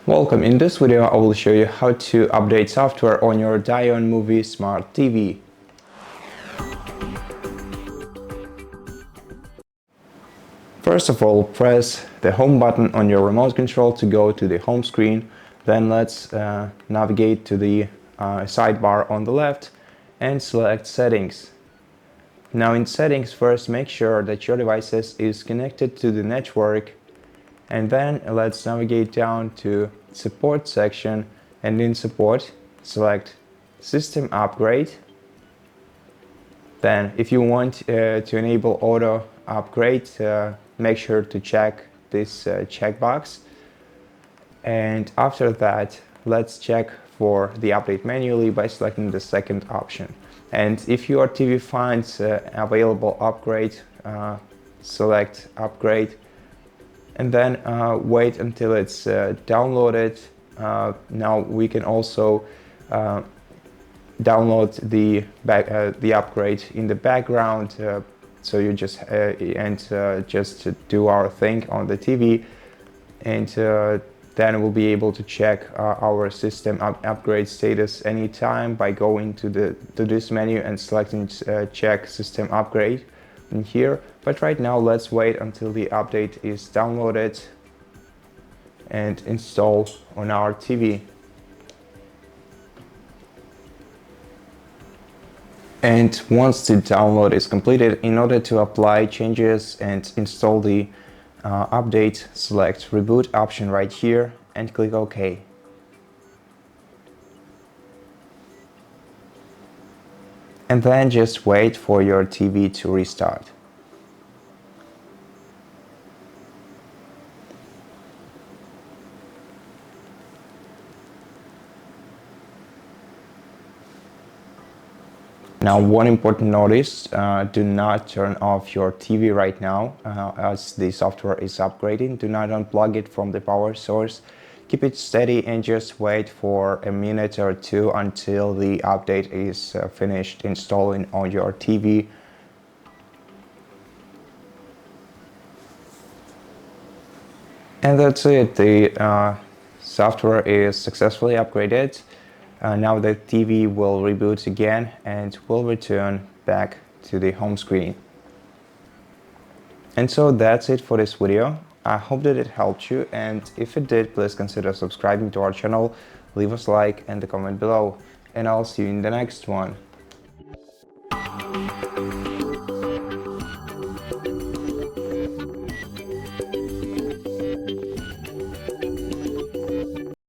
Welcome. In this video, I will show you how to update software on your DYON Movie Smart TV. First of all, press the home button on your remote control to go to the home screen. Then let's navigate to the sidebar on the left and select Settings. Now in Settings, first make sure that your device is connected to the network. And then let's navigate down to Support section, and in Support select System Upgrade. Then if you want to enable auto upgrade, make sure to check this checkbox. And after that, let's check for the update manually by selecting the second option. And if your TV finds available upgrade, select Upgrade. And then wait until it's downloaded. Now we can also download the upgrade in the background. So you just just do our thing on the TV, and then we'll be able to check our system upgrade status anytime by going to this menu and selecting check system upgrade in here. But right now let's wait until the update is downloaded and installed on our TV. And once the download is completed, in order to apply changes and install the update, select Reboot option right here and click OK. And then just wait for your TV to restart. Now, one important notice, do not turn off your TV right now as the software is upgrading. Do not unplug it from the power source. Keep it steady and just wait for a minute or two until the update is finished installing on your TV. And that's it. The software is successfully upgraded. Now the TV will reboot again and will return back to the home screen. And so that's it for this video. I hope that it helped you, and if it did, please consider subscribing to our channel, leave us a like and a comment below, and I'll see you in the next one.